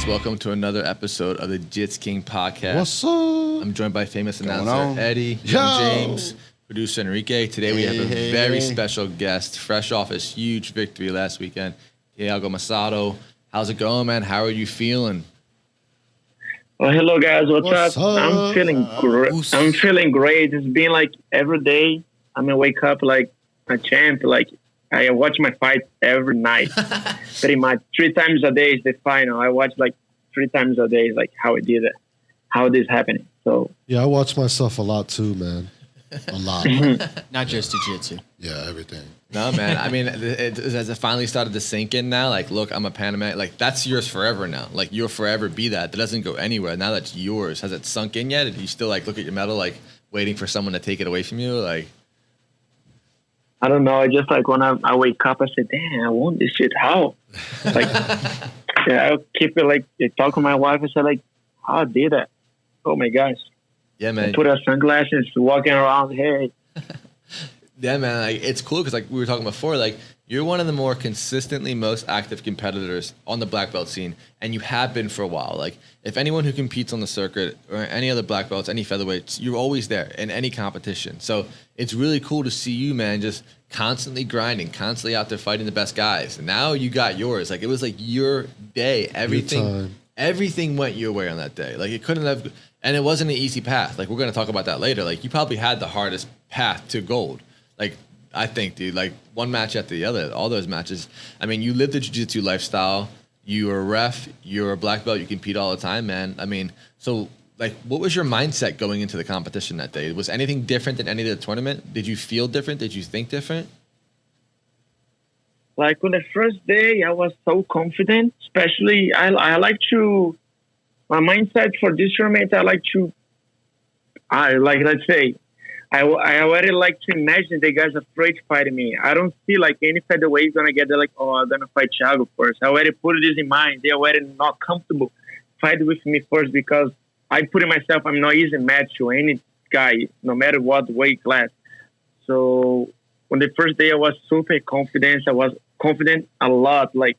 Welcome to another episode of the JitzKing podcast. What's up? I'm joined by famous announcer Eddie, James, producer Enrique. Today we have a very special guest, fresh off his huge victory last weekend, Thiago Macedo. How's it going, man? How are you feeling? Well, hello guys. What's up? I'm feeling great. I'm feeling great. It's been like every day. I'm gonna wake up like a champ. Like I watch my fight every night, pretty much 3 times a day is the final. I watch like 3 times a day, like how I did it, how this happening. So yeah, I watch myself a lot too, man. A lot. Not just jiu-jitsu. Yeah, everything. No, man. I mean, has it finally started to sink in now? Like, look, I'm a Panamanian. Like, that's yours forever now. Like, you'll forever be that. That doesn't go anywhere. Now that's yours. Has it sunk in yet? Do you still, like, look at your medal, like, waiting for someone to take it away from you? Like, I don't know. I just, like, when I wake up, I say, damn, I want this shit. How? Like, yeah, I'll keep it, like, I talk to my wife and say, like, how I did that? Oh, my gosh. Yeah, man. I put on sunglasses, walking around, hey. Yeah, man, like, it's cool because, like we were talking before, like, you're one of the more consistently most active competitors on the black belt scene, and you have been for a while. Like, if anyone who competes on the circuit or any other black belts, any featherweights, you're always there in any competition. So it's really cool to see you, man, just constantly grinding, constantly out there fighting the best guys. And now you got yours. Like, it was like your day. Everything went your way on that day. Like, it couldn't have, and it wasn't an easy path. Like, we're going to talk about that later. Like, you probably had the hardest path to gold. Like, I think, dude, like, one match after the other, all those matches. I mean, you live the jiu-jitsu lifestyle. You're a ref. You're a black belt. You compete all the time, man. I mean, so, like, what was your mindset going into the competition that day? Was anything different than any of the tournament? Did you feel different? Did you think different? Like, on the first day, I was so confident. Especially, I like to, my mindset for this tournament, let's say, I already like to imagine the guys afraid to fight me. I don't see like any featherweight gonna get there like, oh, I'm gonna fight Thiago first. I already put this in mind. They already not comfortable fight with me first because I put in myself, I'm not easy match to any guy, no matter what weight class. So on the first day, I was super confident. I was confident a lot. Like,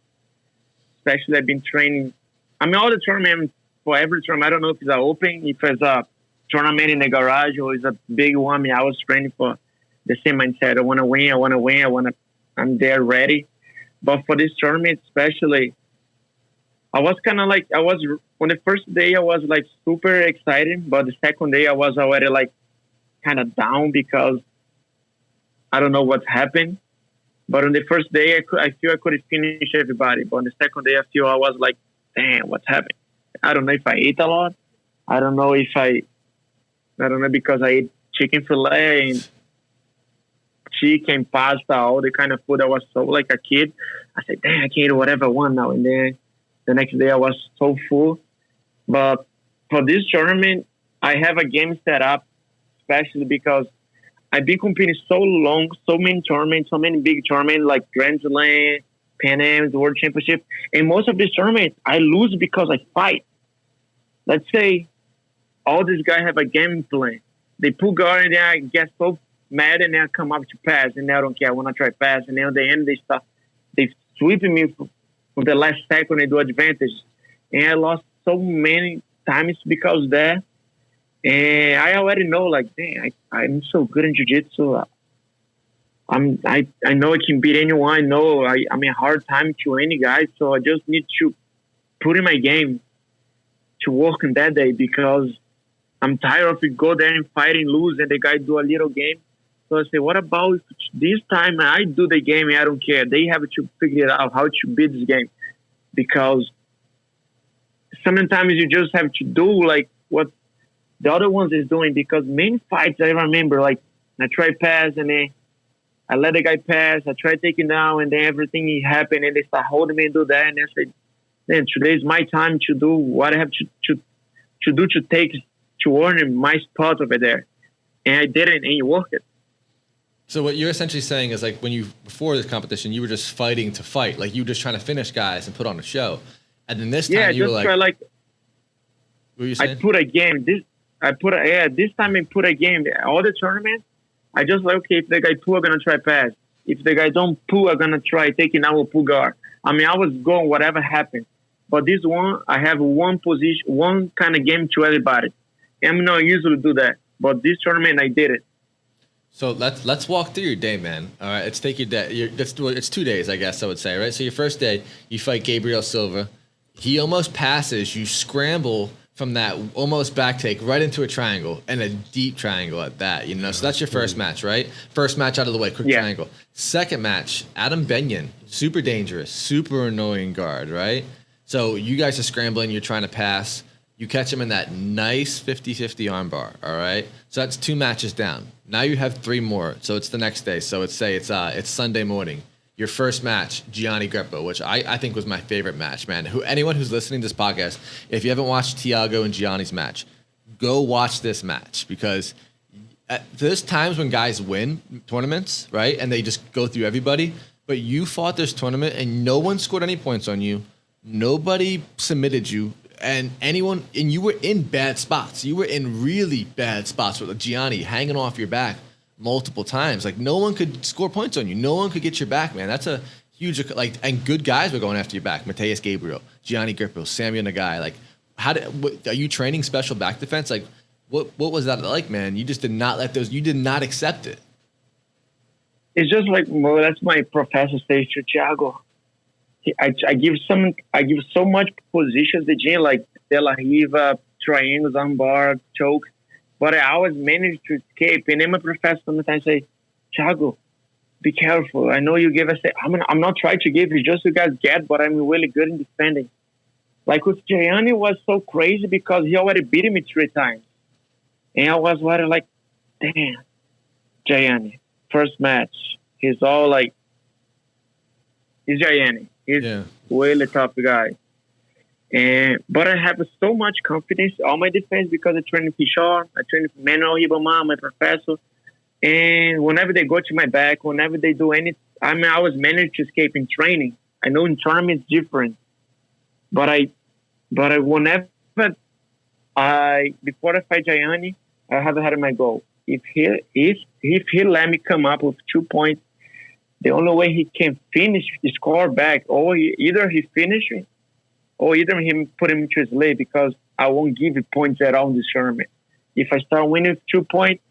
especially I've been training. I mean, all the tournaments for every tournament. I don't know if it's open, if it's a tournament in the garage or it's a big one. I mean, I was training for the same mindset. I want to win. I'm there ready. But for this tournament, especially, I was kind of like, on the first day, I was like super excited. But the second day, I was already like kind of down because I don't know what happened. But on the first day, I feel I could finish everybody. But on the second day, I feel I was like, damn, what's happening? I don't know if I ate a lot. I don't know because I ate chicken fillet and chicken, pasta, all the kind of food. I was so like a kid. I said, damn, I can eat whatever I want now. And then the next day I was so full. But for this tournament, I have a game set up, especially because I've been competing so long, so many tournaments, so many big tournaments like Grand Slam, Pan Am's, World Championship. And most of these tournaments, I lose because I fight. Let's say all these guys have a game plan. They pull guard and then I get so mad and then I come up to pass and then I don't care. I want to try pass. And then at the end, they sweep me from the last second. They do advantage. And I lost so many times because of that. And I already know, like, dang, I'm so good in jiu-jitsu. I know I can beat anyone. I know I'm a hard time to any guy. So I just need to put in my game to work on that day because I'm tired of it go there and fighting, lose, and the guy do a little game. So I say, what about if this time I do the game and I don't care? They have to figure out how to beat this game because sometimes you just have to do like what the other ones is doing because many fights I remember, like I try pass and then I let the guy pass, I try taking down and then everything happened and they start holding me and do that and I say, man, today's my time to do what I have to do to earn my spot over there. And I did it and you work it. So what you're essentially saying is like before this competition, you were just fighting to fight. Like you were just trying to finish guys and put on a show. And then this time you were like, what were you saying? I put a game. This time I put a game. All the tournaments, I just like, okay, if the guy pull, I'm going to try pass. If the guy don't pull, I'm going to try taking out a pull guard. I mean, I was going whatever happened. But this one, I have one position, one kind of game to everybody. I'm not usually do that, but this tournament I did it. So let's walk through your day, man. All right, let's take your day. It's 2 days, I guess I would say, right? So your first day, you fight Gabriel Silva. He almost passes. You scramble from that almost back take right into a triangle, and a deep triangle at that. You know, so that's your first match, right? First match out of the way, quick triangle. Second match, Adam Benyon, super dangerous, super annoying guard, right? So you guys are scrambling. You're trying to pass. You catch him in that nice 50-50 armbar, all right? So that's 2 matches down. Now you have 3 more, so it's the next day. So it's Sunday morning. Your first match, Gianni Greppo, which I think was my favorite match, man. Anyone who's listening to this podcast, if you haven't watched Thiago and Gianni's match, go watch this match, because there's times when guys win tournaments, right, and they just go through everybody, but you fought this tournament and no one scored any points on you. Nobody submitted you. And you were in bad spots. You were in really bad spots with Gianni hanging off your back multiple times. Like, no one could score points on you. No one could get your back, man. That's a huge, and good guys were going after your back. Mathias Gabriel, Gianni Grippo, Samuel Nogi. Like, are you training special back defense? Like, what was that like, man? You just did not you did not accept it. It's just like, well, that's my professor says to Thiago. I give so much positions the gym, like De La Riva, triangles, armbar, choke, but I always manage to escape. And then my professor sometimes say, Thiago, be careful. I know you give us. I'm not trying to give you just you guys get, but I'm really good in defending. Like with Gianni was so crazy because he already beat me 3 times, and I was like, damn, Gianni, first match, he's all like, he's Gianni. He's really tough guy. But I have so much confidence on my defense because I train Fischer, I train Manuel Ribamar, my professor. And whenever they go to my back, whenever they do anything, I always manage to escape in training. I know in tournament it's different. But whenever before I fight Gianni, I have had my goal. If he let me come up with 2 points, the only way he can finish is score back, or either he finish it, or either he put him to sleep, because I won't give you points at all in this tournament. If I start winning 2 points,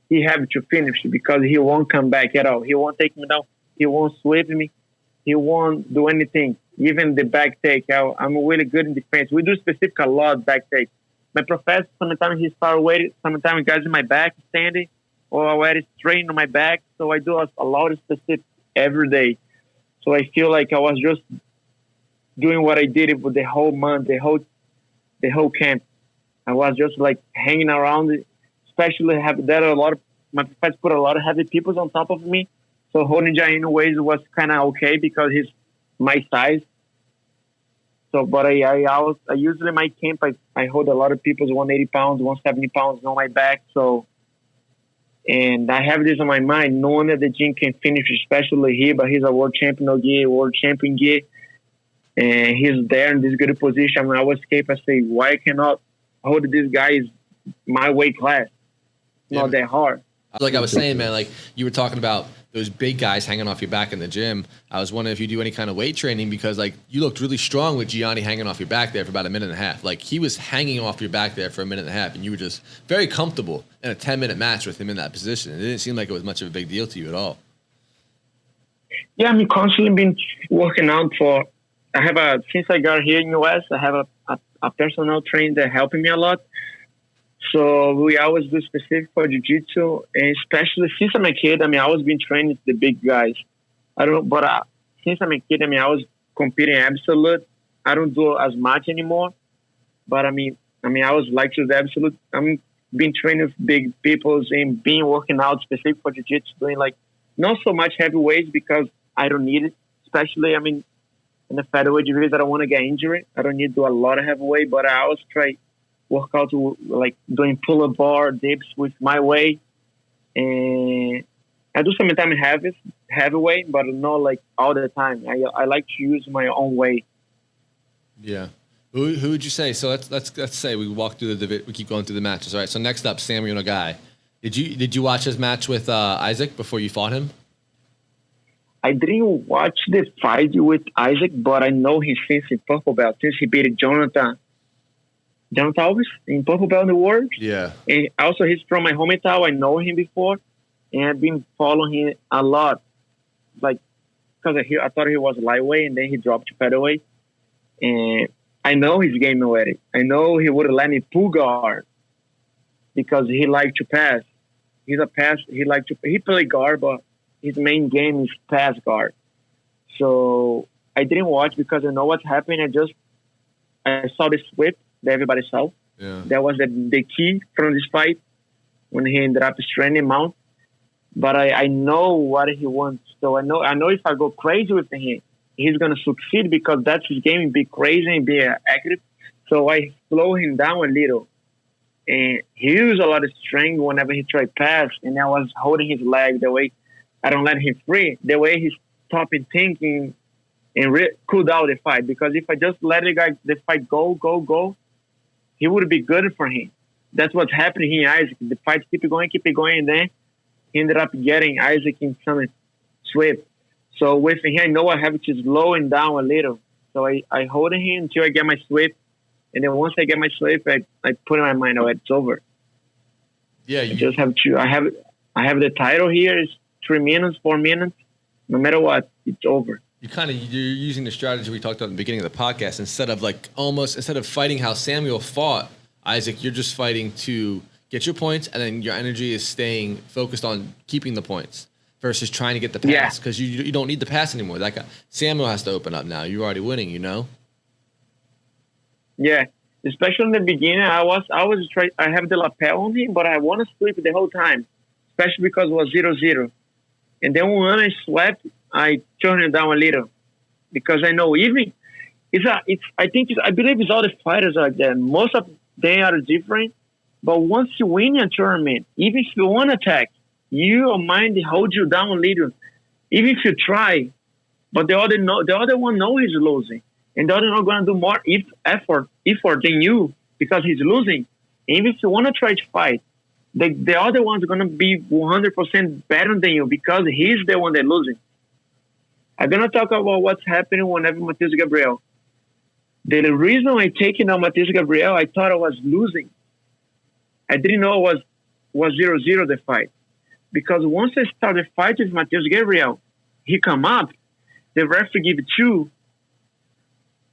he have to finish it because he won't come back at all. He won't take me down. He won't sweep me. He won't do anything. Even the back take, I'm really good in defense. We do specific a lot back take. My professor, sometimes he start waiting. Sometimes guys in my back standing, or I wear it straight on my back. So I do a lot of specific every day. So I feel like I was just doing what I did for the whole month, the whole camp. I was just like hanging around, especially my professor put a lot of heavy people on top of me. So holding Gianni ways was kind of okay because he's my size. So, but I usually my camp, I hold a lot of people 180 pounds, 170 pounds on my back. So, and I have this on my mind, knowing that the gym can finish, especially here, but he's a world champion Nogi, world champion Gi, and he's there in this good position. When I was escape, I say, why I cannot hold this guy is my weight class? Not that hard. Like I was saying, man, like you were talking about those big guys hanging off your back in the gym. I was wondering if you do any kind of weight training, because like you looked really strong with Gianni hanging off your back there for about a minute and a half. Like he was hanging off your back there for a minute and a half, and you were just very comfortable in a 10-minute match with him in that position. It didn't seem like it was much of a big deal to you at all. Yeah, I'm constantly been working out since I got here in the US, I have a personal trainer that helping me a lot. So we always do specific for jiu-jitsu, and especially since I'm a kid, I always been training the big guys. Since I'm a kid, I was competing absolute. I don't do as much anymore, but I always like to do absolute. I'm been training with big people and been working out specific for jiu-jitsu, doing like not so much heavyweights because I don't need it. Especially, in the featherweight division, I don't want to get injured. I don't need to do a lot of heavyweight, but I always try work out like doing pull-up bar, dips with my weight. And I do sometimes heavyweight, but not like all the time. I like to use my own weight. Yeah. Who would you say? So let's say we walk through we keep going through the matches. All right. So next up, Samuel Nogi. Did you watch his match with Isaac before you fought him? I didn't watch the fight with Isaac, but I know him since in purple belt, since he beat Jonathan Alves in purple belt in the world. Yeah. And also he's from my hometown. I know him before, and I've been following him a lot. Like, because I thought he was lightweight, and then he dropped to featherweight. And I know his game already. I know he would let me pull guard because he liked to pass. He's a pass. He play guard, but his main game is pass guard. So I didn't watch because I know what's happening. I saw the sweep that everybody saw. Yeah. That was the key from this fight when he ended up straining Mount. But I know what he wants. So I know if I go crazy with him, he's gonna succeed because that's his game, be crazy and be accurate. So I slow him down a little. And he used a lot of strength whenever he tried pass, and I was holding his leg the way I don't let him free, the way he's stopping thinking and cool down the fight. Because if I just let the fight go, he would be good for him. That's what's happening here, Isaac. The fight keep it going, and then he ended up getting Isaac in some sweep. So with him, I know I have to slow him down a little. So I hold him until I get my sweep. And then once I get my sweep, I put in my mind, oh, it's over. Yeah. I just have to, I have the title here. It's 3 minutes, 4 minutes. No matter what, it's over. You're using the strategy we talked about in the beginning of the podcast. Instead of fighting how Samuel fought Isaac, you're just fighting to get your points, and then your energy is staying focused on keeping the points versus trying to get the pass, because you don't need the pass anymore. That guy Samuel has to open up now. You're already winning, you know. Yeah, especially in the beginning, I have the lapel on him, but I want to sweep the whole time, especially because it was 0-0. And then when I swept, I turned it down a little because I know I believe it's all the fighters like that. Most of them are different, but once you win a tournament, even if you want to attack, your mind holds you down a little, even if you try, but the other one knows he's losing. And the other not going to do more effort than you because he's losing. Even if you want to try to fight, the other one's going to be 100% better than you because he's the one that's losing. I'm going to talk about what's happening whenever Mathias Gabriel. The reason I taking out Mathias Gabriel, I thought I was losing. I didn't know it was 0-0 the fight. Because once I started fighting with Mathias Gabriel, he come up, the referee give 2,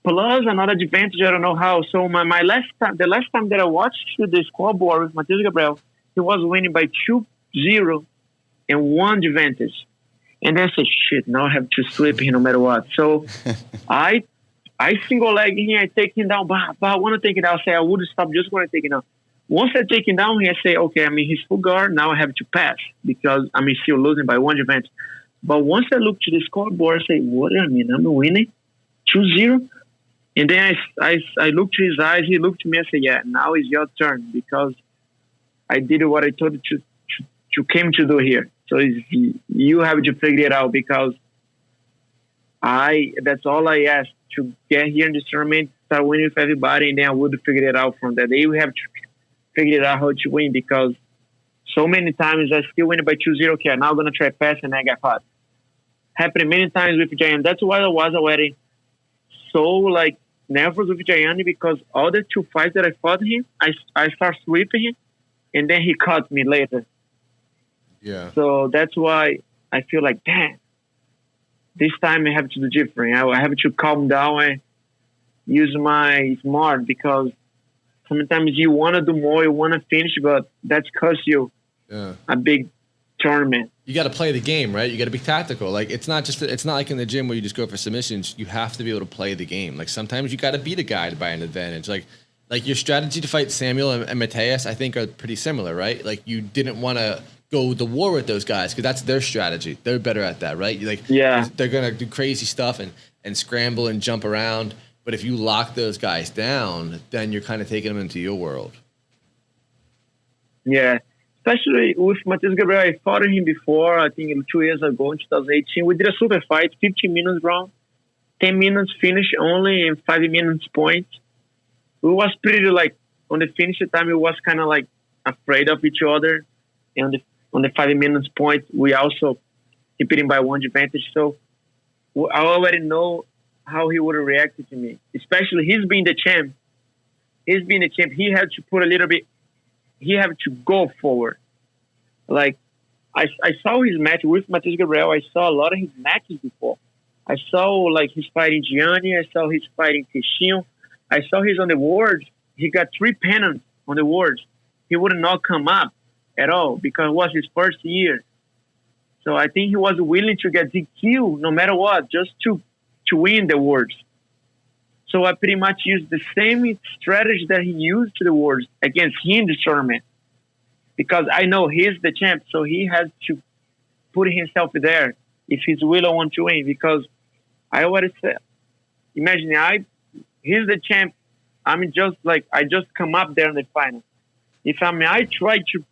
plus another advantage, I don't know how. So the last time that I watched the scoreboard with Mathias Gabriel, he was winning by 2-0 and 1 advantage. And then I said, shit, now I have to sweep him no matter what. So I single leg him, I take him down, but I want to take it down. I say, I would stop, just want to take it down. Once I take him down, I say, okay, he's full guard, now I have to pass because I'm still losing by 1 advantage. But once I look to the scoreboard, I say, what? I'm winning 2-0. And then I looked to his eyes. He looked to me. I said, "Yeah, now it's your turn because I did what I told you to came to do here. So you have to figure it out because that's all I asked to get here in this tournament, start winning with everybody, and then I would figure it out from that. They will have to figure it out how to win because so many times I still win by 2-0. Okay, now I'm gonna try pass and I got caught. Happened many times with Giant. That's why I was already so nervous with Gianni because all the 2 fights that I fought him, I start sweeping him, and then he caught me later. Yeah. So that's why I feel like, damn, this time I have to do different. I have to calm down and use my smart because sometimes you want to do more, you want to finish, but that's cost you a big tournament. You got to play the game, right? You got to be tactical. It's not like in the gym where you just go for submissions. You have to be able to play the game. Sometimes you got to beat a guy by an advantage. Like your strategy to fight Samuel and Mathias, I think are pretty similar, right? You didn't want to go to war with those guys because that's their strategy. They're better at that, right? They're gonna do crazy stuff and scramble and jump around. But if you lock those guys down, then you're kind of taking them into your world. Yeah. Especially with Mathias Gabriel, I fought him before, I think 2 years ago in 2018. We did a super fight, 15 minutes round, 10 minutes finish only, and 5 minutes points. We was pretty on the finish time, we was kind of afraid of each other. And on the 5 minutes point, we also He beat him by one advantage. So I already know how he would have reacted to me. Especially he's being the champ. He's being the champ. He had to put a little bit. He had to go forward. Like I saw his match with Mathias Gabriel. I saw a lot of his matches before. I saw like he's fighting Gianni. I saw he's fighting Teixeira. I saw he's on the wards. He got 3 pennants on the wards. He would not come up at all because it was his first year. So I think he was willing to get DQ no matter what, just to win the wards. So I pretty much used the same strategy that he used to the wards against him in the tournament. Because I know he's the champ, so he has to put himself there if he's willing want to win. Because I already said, imagine he's the champ. I'm just like, I just come up there in the final. If I try to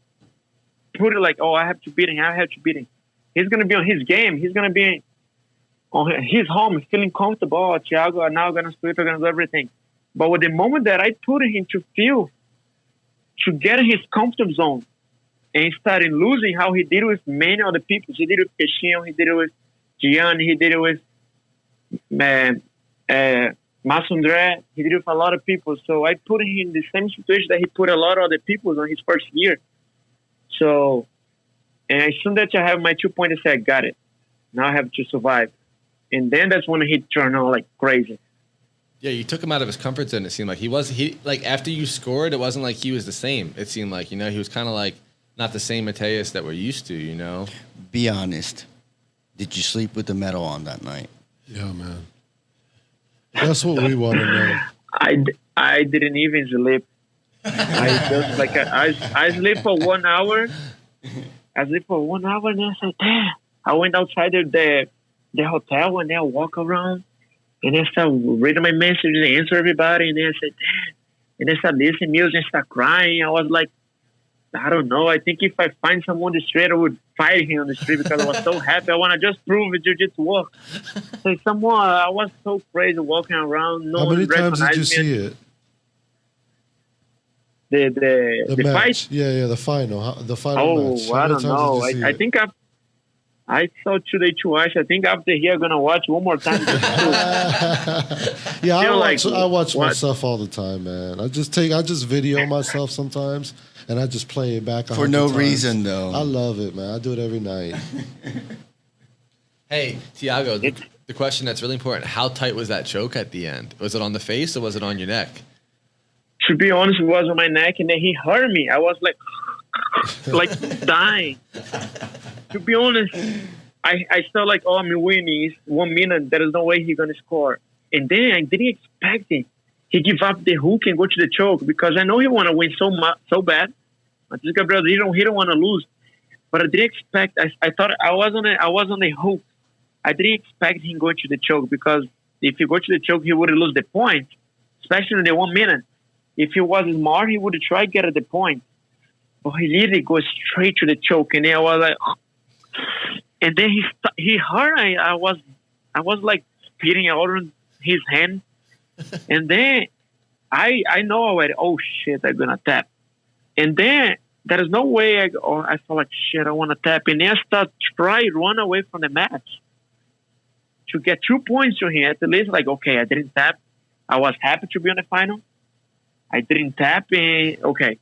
put it like, oh, I have to beat him. He's going to be on his game. He's going to be on his home, feeling comfortable. Oh, Thiago, I'm now going to split, I'm going to do everything. But with the moment that I put him to get in his comfort zone and started losing how he did with many other people. He did it with Peixinho, he did it with Gianni, he did it with Masundre, he did it with a lot of people. So I put him in the same situation that he put a lot of other people on his first year. So, and as soon as I have my 2 points, I say, I got it. Now I have to survive. And then that's when he turned on like crazy. Yeah, you took him out of his comfort zone. It seemed like like after you scored, it wasn't like he was the same. It seemed like, he was kind of like not the same Mathias that we're used to, Be honest. Did you sleep with the medal on that night? Yeah, man. That's what we want to know. I didn't even sleep. I just like I sleep for 1 hour. I sleep for 1 hour and I said, damn. I went outside the hotel and then I walk around and then start reading my messages and answer everybody and then I said, damn. And then start listening music and start crying. I was like, I don't know. I think if I find someone on the street, I would fight him on the street because I was so happy. I want to just prove it jiu-jitsu work. So I was so crazy walking around. No How many one times did you recognized see me. it? The match. fight? Yeah, the final. The final match. How I many don't times know. did you see I it? think I saw today twice. I think after here, I'm going to watch one more time. Yeah, I watch what? myself all the time, man. I just video myself sometimes, and I just play it back For no 100 times. reason, though. I love it, man. I do it every night. Hey, Thiago, the question that's really important, how tight was that choke at the end? Was it on the face or was it on your neck? To be honest, it was on my neck, and then he hurt me. I was like dying. To be honest, I felt like, I'm winning. It's 1 minute. There is no way he's going to score. And then I didn't expect it. He give up the hook and go to the choke because I know he want to win so bad. Mathias Gabriel, he don't want to lose. But I didn't expect. I thought I was on the hook. I didn't expect him going to the choke because if he go to the choke, he would lose the point, especially in the 1 minute. If he was smart, he would try to get at the point. But he literally goes straight to the choke, and then I was like, and then he hurt. I was like spitting out on his hand, and then I know already. Oh shit, I'm gonna tap, and then there is no way. I felt like shit. I want to tap, and then I start try run away from the match to get 2 points to him. At least like okay, I didn't tap. I was happy to be on the final. I didn't tap, and okay.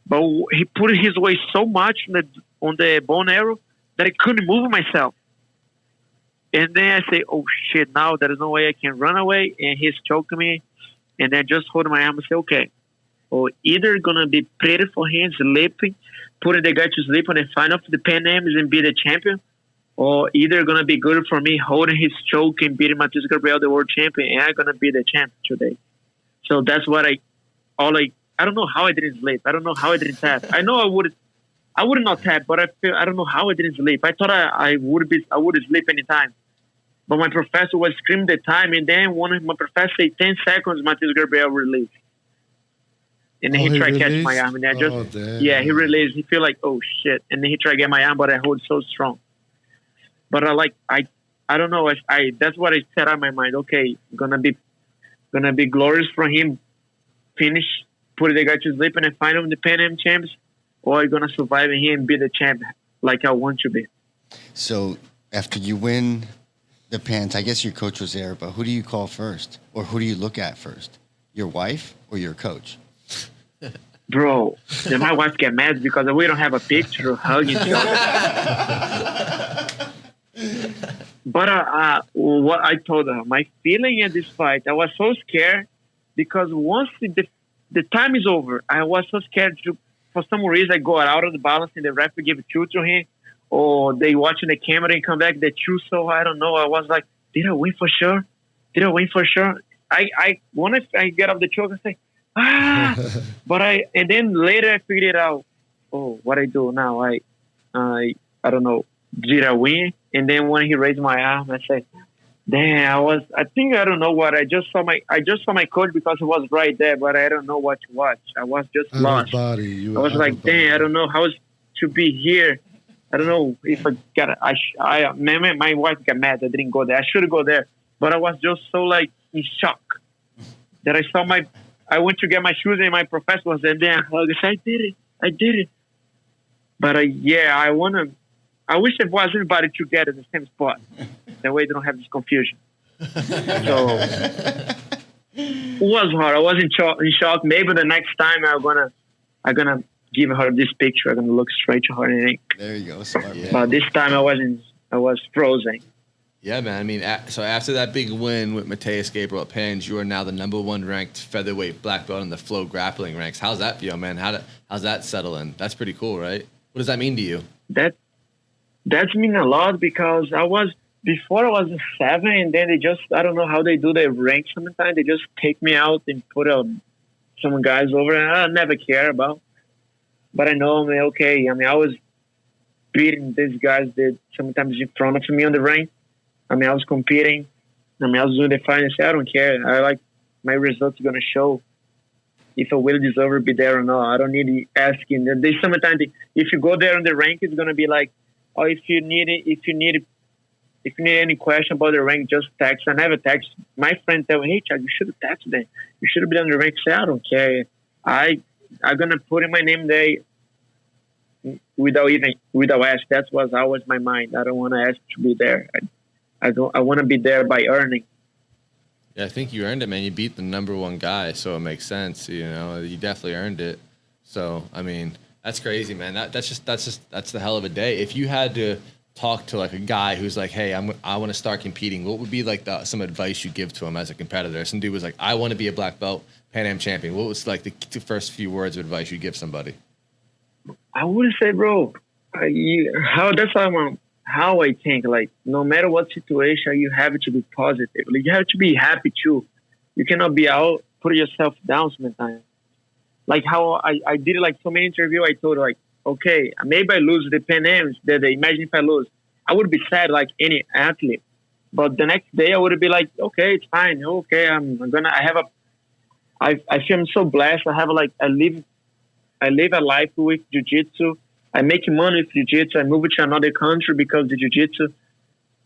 But he put his weight so much on the bone arrow that I couldn't move myself. And then I say, oh shit, now there is no way I can run away. And he's choking me. And then just hold my arm and say, okay. Or either going to be pretty for him, sleeping, putting the guy to sleep on the final of the Pan Ams and be the champion. Or either going to be good for me holding his choke and beating Mathias Gabriel, the world champion. And I'm going to be the champ today. So that's what I don't know how I didn't sleep. I don't know how I didn't tap. I know I would not tap, but I don't know how I didn't sleep. I thought I would sleep anytime. But my professor was screaming the time, and then one of my professors said 10 seconds, Mathias Gabriel released. And then he tried to catch my arm, and he released. He feel like, oh shit. And then he tried to get my arm, but I hold so strong. But I don't know. That's what I set on my mind. Okay, gonna be glorious for him. Finish. Put the guy to sleep and then find him the Pan Am champs, or you're going to survive in here and be the champ like I want to be. So, After you win the pants, I guess your coach was there, but who do you call first? Or who do you look at first? Your wife or your coach? Bro, then my wife get mad because we don't have a picture of hugging each other. But what I told her, my feeling at this fight, I was so scared because once the time is over, I was so scared to, for some reason, I go out of the balance and the ref give a two to him, or they watching the camera and come back, the two, so I don't know. I was like, did I win for sure? Did I win for sure? When I get off the choke, I say, and then later I figured it out. Oh, what I do now? I don't know. Did I win? And then when he raised my arm, I said, damn, I don't know what. I just saw my coach because he was right there, but I don't know what to watch. I was just lost. I was like, damn, I don't know how to be here. I don't know if I got my wife got mad. I didn't go there. I should go there. But I was just so like in shock that I went to get my shoes and my professor was there. Then I did it. But I wish it was everybody together in the same spot. That way they don't have this confusion. So it was hard. I was in shock. Maybe the next time I'm gonna give her this picture. I'm gonna look straight to her and there you go. Smart, yeah. But this time I was frozen. Yeah, man. I mean, so after that big win with Mathias Gabriel at Pans, you are now the #1 ranked featherweight black belt in the Flow grappling ranks. How's that feel, man? How's that settle in? That's pretty cool, right? What does that mean to you? That's mean a lot because before I was in 7, and then they just, I don't know how they do their rank sometimes. They just take me out and put some guys over, and I never care about. But I know, okay, I was beating these guys that sometimes in front of me on the rank. I was competing. I was doing the fight and say, I don't care. I like my results are going to show if I will deserve to be there or not. I don't need asking. They sometimes, if you go there on the rank, it's going to be like, oh, if you need any question about the rank, just text. I never text. My friend tell me, hey, Chad, you should have texted them. You should have been on the rank. Say, I don't care. I'm gonna put in my name there without ask. That was always my mind. I don't want to ask to be there. I want to be there by earning. Yeah, I think you earned it, man. You beat the #1 guy, so it makes sense. You know, you definitely earned it. So, I mean, that's crazy, man. That's the hell of a day. If you had to talk to like a guy who's like, hey, I want to start competing, what would be like some advice you give to him as a competitor? Some dude was like, I want to be a black belt Pan Am champion. What was like the first few words of advice you give somebody? I would say, bro, how I think, like, no matter what situation, you have to be positive. Like, you have to be happy too. You cannot be out, put yourself down sometimes. Like how I did it, like so many interviews, I told her, like, okay, maybe I lose the Pan Ams. Imagine if I lose. I would be sad like any athlete. But the next day I would be like, okay, it's fine. Okay, I feel I'm so blessed. I live a life with jiu-jitsu. I make money with jiu-jitsu. I move to another country because of the jiu-jitsu.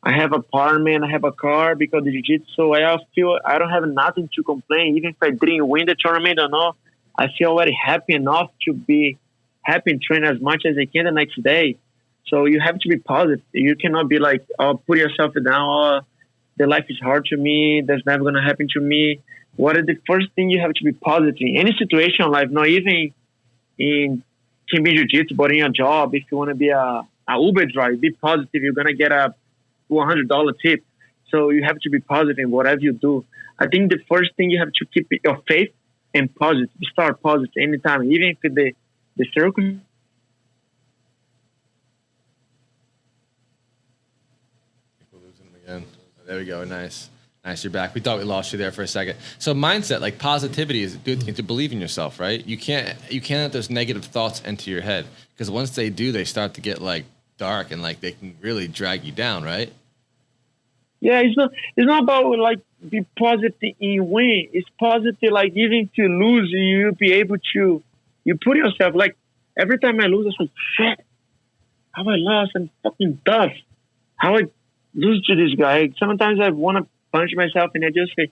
I have an apartment. I have a car because of the jiu-jitsu. So I feel I don't have nothing to complain. Even if I didn't win the tournament or not, I feel already happy enough to be happy and train as much as I can the next day. So you have to be positive. You cannot be like, oh, put yourself down. Oh, the life is hard to me. That's never going to happen to me. What is the first thing you have to be positive in? Any situation in life, not even can be jiu-jitsu, but in your job, if you want to be a Uber driver, be positive. You're going to get a $100 tip. So you have to be positive in whatever you do. I think the first thing you have to keep your faith and positive. Start positive anytime, even if the circle. We're losing him again. There we go. Nice, you're back. We thought we lost you there for a second. So mindset, like positivity, is a good thing to believe in yourself, right? You can't let those negative thoughts enter your head, because once they do, they start to get like dark and like they can really drag you down, right? Yeah, it's not about like be positive in win. It's positive like even to lose, you'll be able to. You put yourself like every time I lose, I say, shit, how I lost? I'm fucking tough. How I lose to this guy? Sometimes I want to punch myself, and I just say,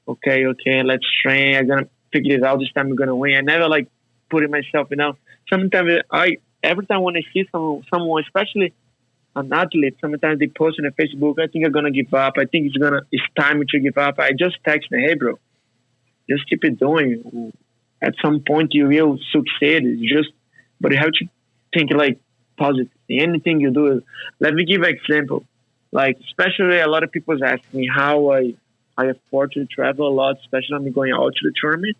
okay, let's train. I'm gonna figure it out. This time I'm gonna win. I never like putting myself, Sometimes every time when I see someone, especially an athlete, sometimes they post on the Facebook, I think I'm gonna give up. I think it's time to give up. I just text them, hey bro, just keep it doing. At some point you will succeed. But you have to think like positive. Anything you do. Let me give an example. Like, especially a lot of people ask me how I afford to travel a lot, especially when I'm going out to the tournament.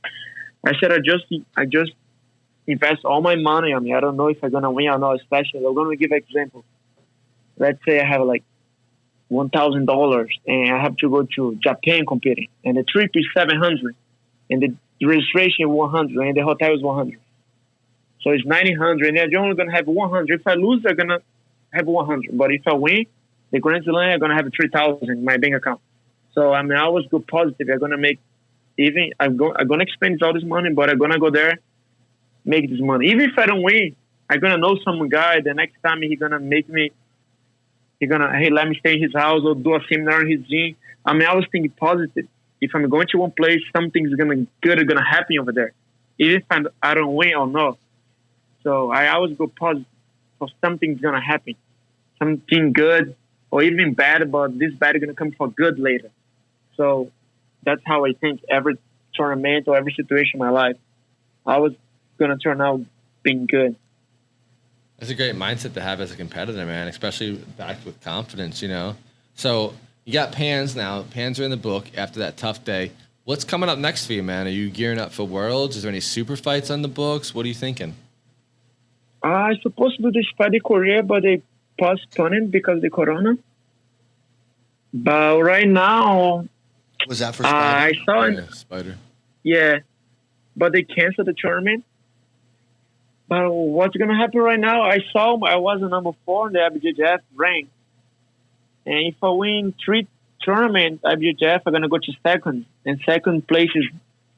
I said I just invest all my money on me. I don't know if I'm gonna win or not. Especially, I'm gonna give an example. Let's say I have like $1,000 and I have to go to Japan competing, and the trip is 700, and the registration is 100, and the hotel is 100. So it's 900, and they're only gonna have 100. If I lose, they're gonna have 100. But if I win, the Grand Slam, I'm gonna have 3,000 in my bank account. So I mean, I always go positive. I'm gonna make I'm gonna expend all this money, but I'm gonna go there, make this money. Even if I don't win, I'm gonna know some guy. The next time he's gonna hey, let me stay in his house or do a seminar in his gym. I mean, I was thinking positive. If I'm going to one place, something's gonna happen over there, even if I don't win or not. So I always go positive. So something's gonna happen, something good or even bad, but this bad is gonna come for good later. So that's how I think every tournament or every situation in my life, I was gonna turn out being good. That's a great mindset to have as a competitor, man, especially backed with confidence, you know. So you got Pans now. Pans are in the book after that tough day. What's coming up next for you, man? Are you gearing up for Worlds? Is there any super fights on the books? What are you thinking? I was supposed to do this fight in Korea, but they postponed it because of the corona. But right now, Was that for Spider? I saw it. Spider. Yeah, but they canceled the tournament. But what's gonna happen right now? I was a number 4 in the IBJJF rank, and if I win 3 tournaments IBJJF, I'm gonna go to second. And second place is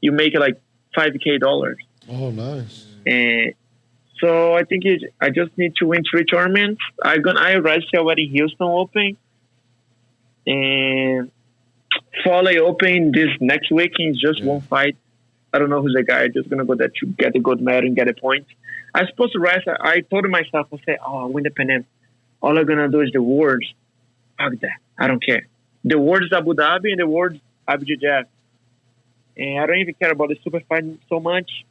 you make it like $5,000. Oh, nice. And so I think I just need to win 3 tournaments. I registered already in Houston Open and Foley Open this next weekend is just one fight. I don't know who's the guy. I'm just gonna go there to get the gold medal and get a point. I'm supposed to rest. I told myself, I said, I'll win the Pan Am. All I'm gonna do is the Worlds. Fuck that. I don't care. The Worlds Abu Dhabi and the Worlds IBJJF. And I don't even care about the super fight so much.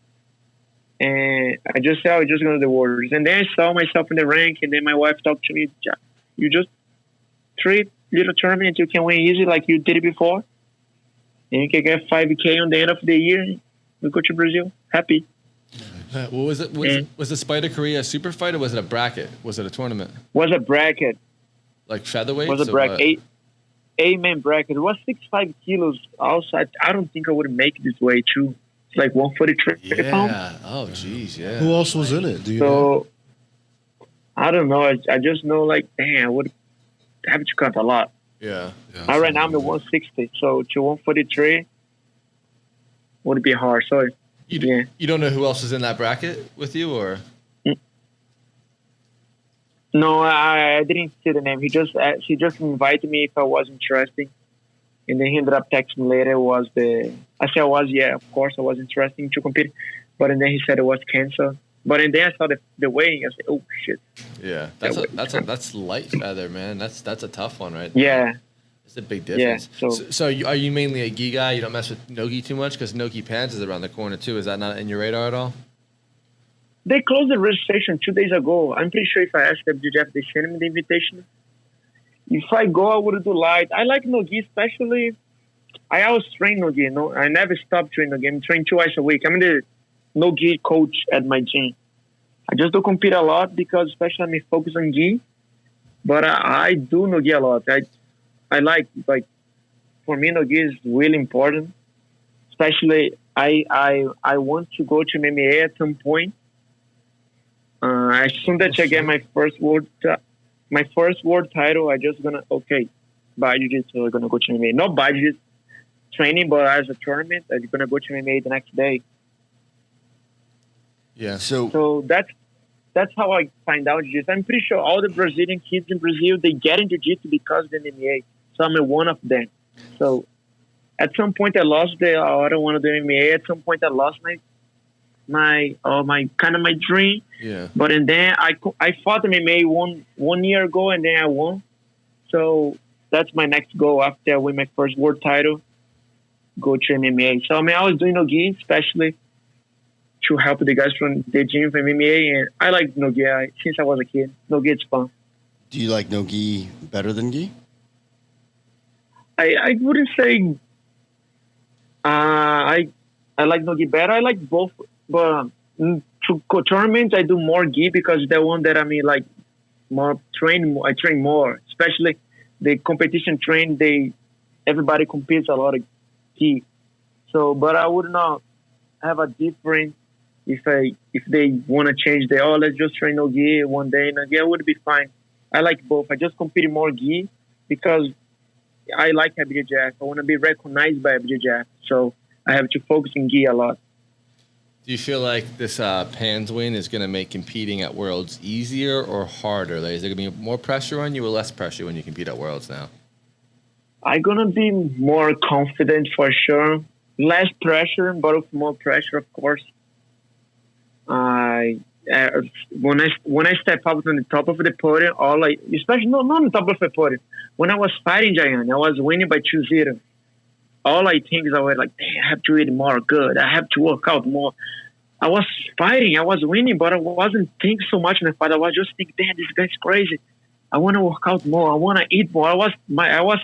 And I just said, I was just going to the Worlds. And then I saw myself in the rank, and then my wife talked to me, you just 3 little tournaments, you can win easy like you did it before. And you can get $5,000 on the end of the year. We go to Brazil. Happy. What was it? Was the Spider Korea a super fight or was it a bracket? Was it a tournament? Was a bracket. Like featherweight? Was a bracket. 8-man bracket. It was 65 kilos. Also, I don't think I would make it this way too. It's like 143 pounds. Yeah. Oh, jeez. Yeah. Who else was in it? Do you know? I don't know. I just know, like, damn, I would have to cut a lot. Yeah. Right now I'm at 160, so to 143 would be hard. So you don't know who else is in that bracket with you, or? No, I didn't see the name. He just invited me if I was interested, and then he ended up texting me later. I said of course I was interested to compete, but and then he said it was canceled. But and then I saw the weighing. I said, oh shit. Yeah, that's light feather, man. That's a tough one, right? Yeah. It's a big difference. Yeah, so are you mainly a gi guy? You don't mess with Nogi too much because Nogi Pants is around the corner too. Is that not in your radar at all? They closed the registration 2 days ago. I'm pretty sure if I asked WJF, they sent me the invitation. If I go, I would do light. I like Nogi, especially. I always train Nogi. No, I never stop training Nogi. I'm training twice a week. I'm the Nogi coach at my gym. I just don't compete a lot because especially I'm focused on gi. But I do Nogi a lot. I like for me Nogi is really important. Especially I want to go to MMA at some point. As soon as I get my first world title, I just gonna buy jiu-jitsu. I'm gonna go to MMA. Not buy jiu-jitsu training, but as a tournament, I'm gonna go to MMA the next day. Yeah. So that's how I find out jiu-jitsu. I'm pretty sure all the Brazilian kids in Brazil they get into jiu-jitsu because of the MMA. So I'm one of them. So at some point I lost I don't want to do MMA. At some point I lost my dream. Yeah. But and then I fought MMA one year ago, and then I won. So that's my next goal after I win my first world title. Go to MMA. So I mean, I was doing Nogi, especially to help the guys from the gym for MMA, and I like Nogi since I was a kid. Nogi is fun. Do you like Nogi better than Gi? I wouldn't say I like Nogi better. I like both, but to tournaments I do more Gi because the one that I mean like more I train more, especially the competition train. Everybody competes a lot of Gi. So, but I would not have a difference if they want to change let's just train Nogi one day. Nogi would be fine. I like both. I just compete more Gi because I like IBJJF. I want to be recognized by IBJJF. So I have to focus in Gi a lot. Do you feel like this Pans win is going to make competing at Worlds easier or harder? Like, is there going to be more pressure on you or less pressure when you compete at Worlds now? I'm going to be more confident for sure. Less pressure, but more pressure, of course. When I step up on the top of the podium, especially not on the top of the podium, when I was fighting Giant, I was winning by 2-0. All I think is I was like, I have to eat more good. I have to work out more. I was fighting, I was winning, but I wasn't thinking so much in the fight. I was just thinking, damn, this guy's crazy. I want to work out more. I want to eat more. I was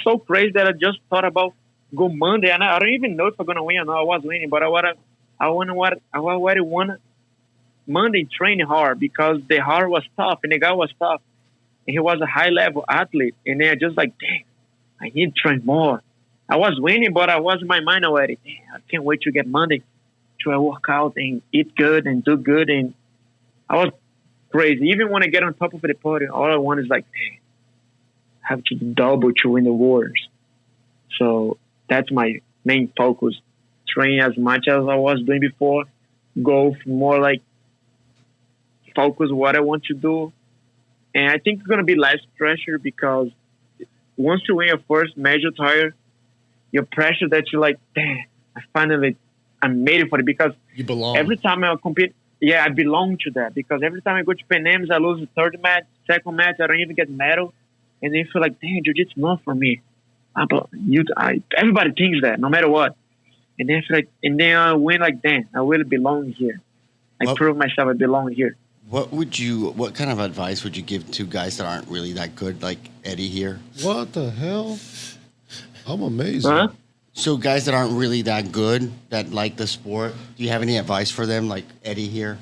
so crazy that I just thought about go Monday, and I don't even know if I'm gonna win or not. I was winning, but I already won Monday training hard because the hard was tough and the guy was tough. And he was a high level athlete, and then I just like, damn, I need to train more. I was winning, but I was in my mind already. Damn, I can't wait to get Monday to work out and eat good and do good. And I was crazy. Even when I get on top of the podium, all I want is like, damn, I have to double to win the wars. So that's my main focus. Train as much as I was doing before. Go more like focus what I want to do. And I think it's going to be less pressure because once you win your first major title, your pressure that you're like, damn, I made it for it because you belong. Every time I compete, I belong to that because every time I go to Pan Ams, I lose the third match, second match, I don't even get medal. And then you feel like, damn, Jiu-Jitsu not for me. Everybody thinks that no matter what. And then I feel like, and then I win like, damn, I really belong here. I prove myself I belong here. What kind of advice would you give to guys that aren't really that good, like Eddie here? What the hell? I'm amazing. Huh? So guys that aren't really that good, that like the sport, do you have any advice for them, like Eddie here?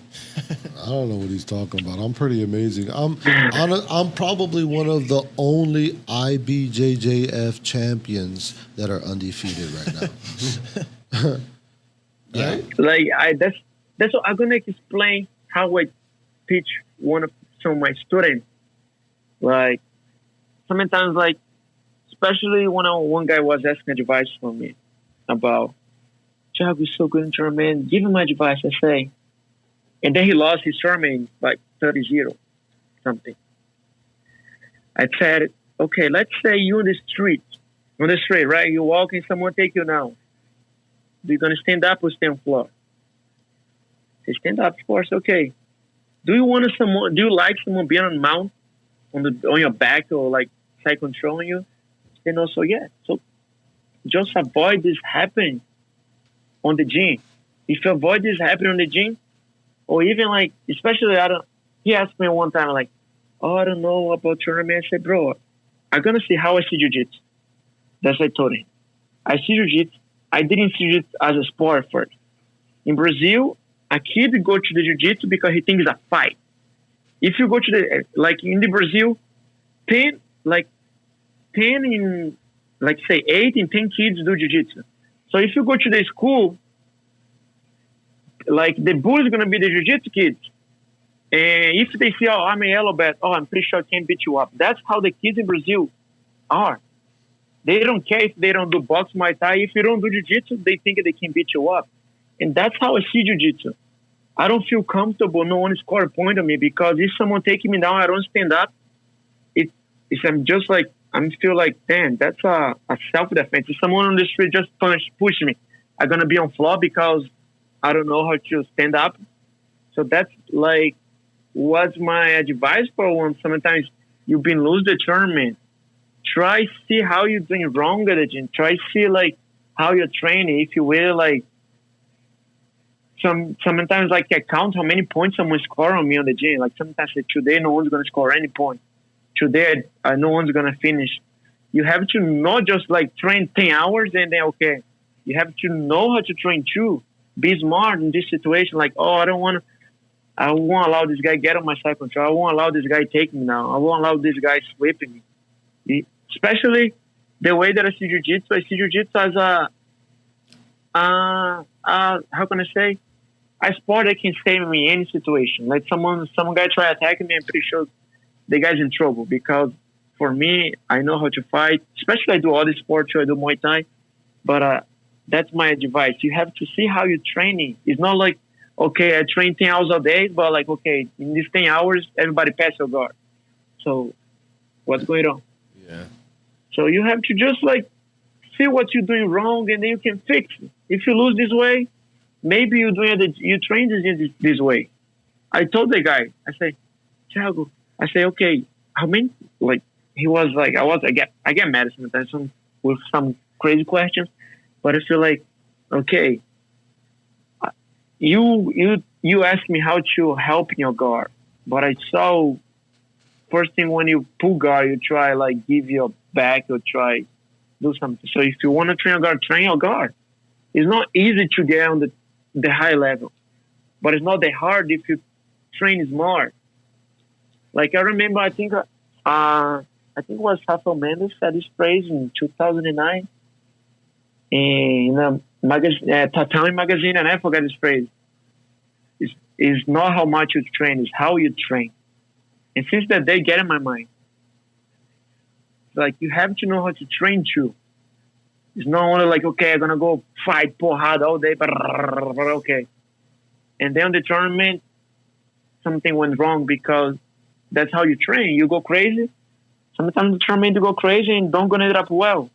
I don't know what he's talking about. I'm pretty amazing. I'm probably one of the only IBJJF champions that are undefeated right now. Right? Like that's what I'm gonna explain how I teach some of my students. Like sometimes, like especially when one guy was asking advice from me about Thiago is so good in tournament, give him advice, I say. And then he lost his tournament like 30-0 something. I said, okay, let's say you're on the street, right? You're walking, someone take you now. Do you gonna stand up or stay on the floor? Say stand up, of course, okay. Do you like someone being on mount on your back or like side controlling you? Then also, yeah. So just avoid this happening on the gym. If you avoid this happening on the gym, or even like, especially he asked me one time like, oh, I don't know about tournament. I said, bro, I'm gonna see how I see jiu-jitsu. That's what I told him. I see jiu-jitsu. I didn't see jiu-jitsu as a sport first. In Brazil, a kid go to the jiu-jitsu because he thinks it's a fight. If you go to like in the Brazil, 10 in, like say 8 in 10 kids do jiu-jitsu. So if you go to the school, like the bully is going to be the jiu-jitsu kids. And if they see, oh, I'm a yellow belt, oh, I'm pretty sure I can beat you up. That's how the kids in Brazil are. They don't care if they don't do box, Muay Thai. If you don't do jiu-jitsu, they think they can beat you up. And that's how I see jiu-jitsu. I don't feel comfortable. No one score a point on me because if someone taking me down, I don't stand up. I'm just like, I feel like, damn, that's a self-defense. If someone on the street just push me, I'm going to be on floor because I don't know how to stand up So that's like what's my advice for when sometimes you've been lose the tournament. Try see how you're doing wrong at the gym. Try see like how you're training. If you will like sometimes like I count how many points someone score on me on the gym. Like sometimes I say, today no one's gonna score any point. Today no one's gonna finish. You have to not just like train 10 hours and then okay. You have to know how to train too. Be smart in this situation. Like, oh, I won't allow this guy get on my side control. I won't allow this guy take me now. I won't allow this guy sweeping me. Especially the way that I see jiu-jitsu. I see jiu-jitsu as how can I say? A sport that can save me in any situation. Like some guy try attacking me, I'm pretty sure the guy's in trouble because for me, I know how to fight. Especially I do all the sports too. I do Muay Thai. But that's my advice. You have to see how you're training. It's not like, okay, I train 10 hours a day, but like, okay, in these 10 hours, everybody pass your guard. So what's going on? Yeah. So you have to just like see what you're doing wrong and then you can fix it. If you lose this way, maybe you train this way. I told the guy, I say, Thiago, I say, okay, how many, like, he was like, I get mad sometimes with some crazy questions, but I feel like, okay, you asked me how to help in your guard, but I saw first thing when you pull guard, you try like give your back or try do something. So if you want to train your guard. It's not easy to get on the high level, but it's not that hard if you train smart. Like I remember, I think it was Rafael Mendes said this phrase in 2009 in a magazine, Tatami magazine, and I forgot this phrase. It's not how much you train, it's how you train. And since that day, get in my mind. Like you have to know how to train too. It's not only like, okay, I'm gonna go fight hard all day, but okay. And then the tournament, something went wrong because that's how you train. You go crazy. Sometimes the tournament you go crazy and don't gonna end up well.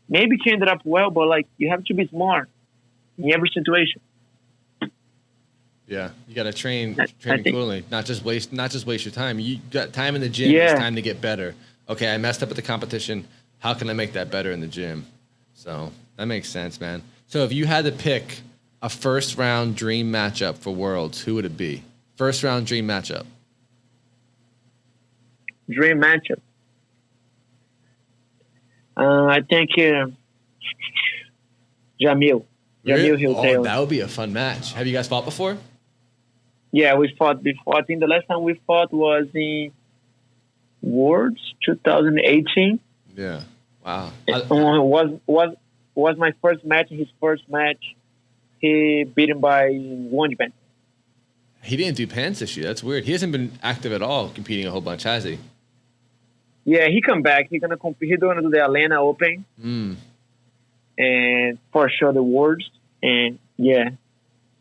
Maybe you can end up well, but like you have to be smart in every situation. Yeah, you got to train accordingly. Not just waste your time. You got time in the gym. Yeah. It's time to get better. Okay, I messed up at the competition. How can I make that better in the gym? So that makes sense, man. So if you had to pick a first round dream matchup for Worlds, who would it be? First round dream matchup. Dream matchup. I think Jamil. Jamil Hill Taylor. That would be a fun match. Have you guys fought before? Yeah, we fought before. I think the last time we fought was in Worlds 2018. Yeah. Wow. Was my first match. His first match, he beat him by 1 band. He didn't do pants this year. That's weird. He hasn't been active at all, competing a whole bunch, has he? Yeah, he come back. He's gonna compete. He's gonna do the Atlanta Open, and for sure the Worlds. And yeah,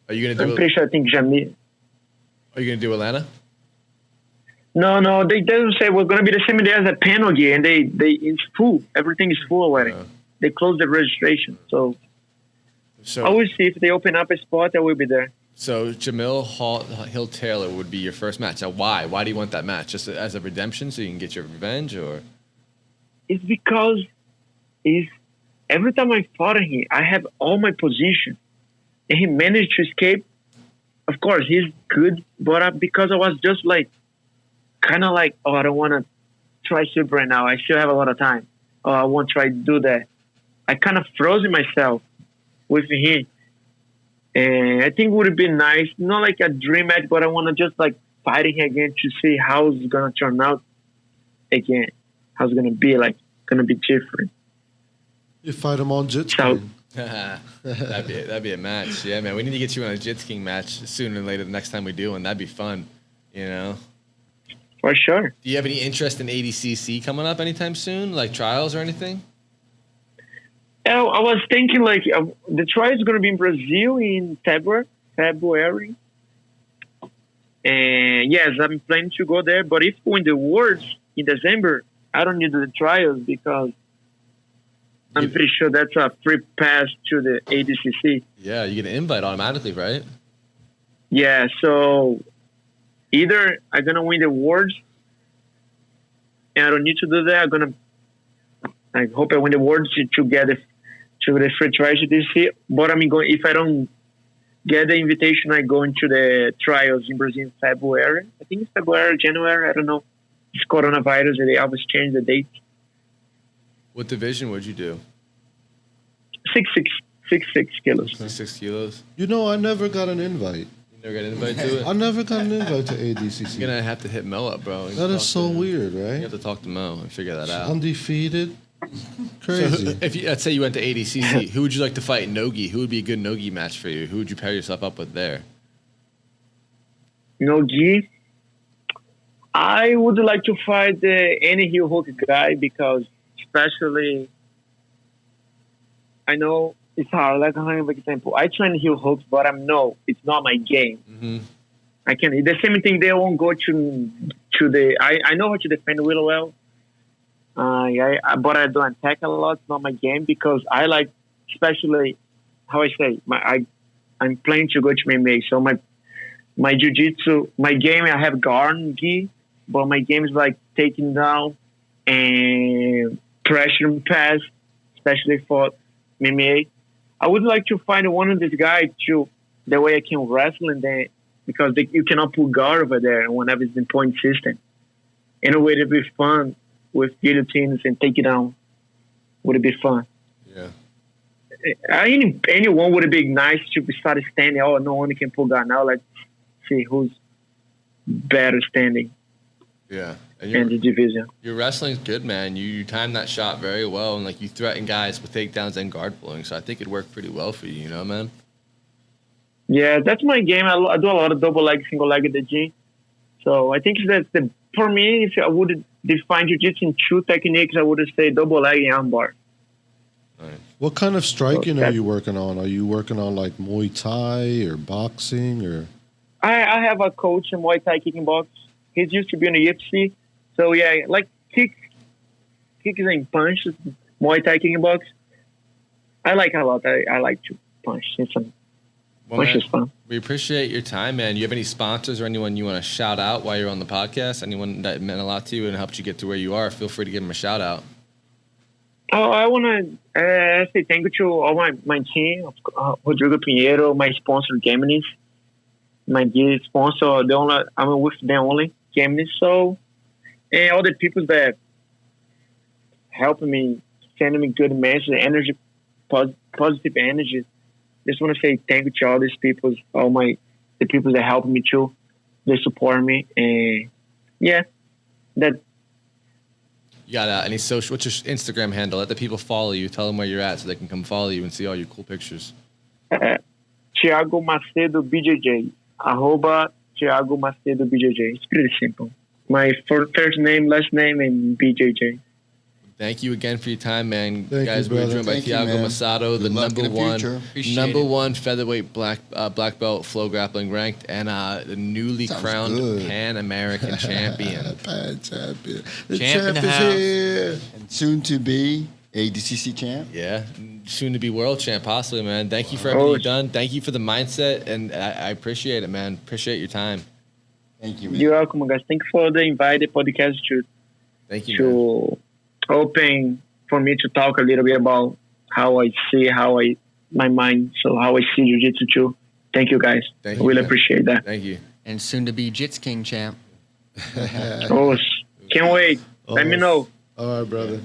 are you gonna do? I'm pretty sure. I think Jamil. Are you gonna do Atlanta? No. They don't say we're gonna be the same day as a Nogi, and they it's full. Everything is full already. They closed the registration, so I will see if they open up a spot. I will be there. So Jamil Hill Taylor would be your first match. Now, why? Why do you want that match? Just as a redemption, so you can get your revenge, or? It's because every time I fought him, I have all my position, and he managed to escape. Of course, he's good, but because I was just like, kind of like, oh, I don't want to try super right now. I still have a lot of time. Oh, I won't try to do that. I kind of froze myself with him. And I think it would have been nice, not like a dream match, but I want to just like fight him again to see how it's going to turn out again. How it's going to be like, going to be different. You fight him on JitzKing. That'd be a match. Yeah, man. We need to get you on a JitzKing match sooner than later the next time we do, and that'd be fun, you know? For sure. Do you have any interest in ADCC coming up anytime soon, like trials or anything? I was thinking like the trial is going to be in Brazil in February. And yes, I'm planning to go there. But if we win the Worlds in December, I don't need the trials because I'm pretty sure that's a free pass to the ADCC. Yeah, you get an invite automatically, right? Yeah, so either I'm gonna win the awards, and I don't need to do that. I hope I win the awards to get the free trials this year. But I'm going. If I don't get the invitation, I go into the trials in Brazil in February. I think it's February, January. I don't know. It's coronavirus, and they always change the date. What division would you do? 6 kilos. 6 kilos. You know, I never got an invite. You never got an invite to it? I never got an invite to ADCC. You're going to have to hit Mo up, bro. That is so weird, You right? have to talk to Mo and figure that out. Undefeated. So Crazy. if you, let's say you went to ADCC, who would you like to fight in Nogi? Who would be a good Nogi match for you? Who would you pair yourself up with there? Nogi. I would like to fight any heel hook guy because, especially, I know it's hard. Like, for example, I train heel hooks, but it's not my game. Mm-hmm. I can. The same thing. They won't go to the. I know how to defend really well. But I don't attack a lot. It's not my game because I like, especially, how I say, I'm planning to go to MMA. So my jiu-jitsu, my game, I have guard gi, but my game is like taking down and pressure and pass, especially for MMA. I would like to find one of these guys to the way I can wrestle and then because you cannot put guard over there whenever it's in point system. In a way to be fun with guillotines and take it down. Would it be fun? Yeah. Anyone would be nice to start standing. Oh, no one can pull guard now. Let's see who's better standing. Yeah. And in the division. Your wrestling's good, man. You time that shot very well, and like you threaten guys with takedowns and guard pulling. So I think it worked pretty well for you, man. Yeah, that's my game. I do a lot of double leg, single leg at the gym. So I think that's for me. If I would define jiu-jitsu in two techniques, I would say double leg and armbar. Right. What kind of striking are you working on? Are you working on like Muay Thai or boxing or? I have a coach in Muay Thai kicking box. He's used to be in the UFC. So yeah, like kicks and punches, Muay Thai kicking box. I like it a lot. I like to punch. Punch is fun. We appreciate your time, man. You have any sponsors or anyone you want to shout out while you're on the podcast? Anyone that meant a lot to you and helped you get to where you are? Feel free to give them a shout out. Oh, I want to say thank you to all my team, Rodrigo Pinheiro, my sponsor, Gaminis. My dear sponsor, I'm with them only, Gaminis. So, and all the people that help me, sending me good message, energy, positive energy. Just want to say thank you to all these people, the people that help me too. They support me, and yeah, that. You got any social? What's your Instagram handle? Let the people follow you. Tell them where you're at so they can come follow you and see all your cool pictures. Thiago Macedo BJJ. Thiago Macedo BJJ. It's pretty simple. My first name, last name, and BJJ. Thank you again for your time, man. Thank Guys, you, we were brother. joined by Thiago Macedo, the number one featherweight black belt flow grappling ranked, and the newly crowned Pan American champion. Pan champion. The Champ in the champ is house. here. And soon to be ADCC champ. Yeah, soon to be world champ, possibly, man. Thank you for everything you've done. Thank you for the mindset, and I appreciate it, man. Appreciate your time. Thank you, man. You're welcome, guys. Thank you for the invite, the podcast Thank you, man. Open for me to talk a little bit about how I see, my mind, so how I see jiu-jitsu too. Thank you, guys. Thank I you, really man. appreciate that. Thank you. And soon to be JitzKing champ. Oh, can't wait. Let me know. All right, brother.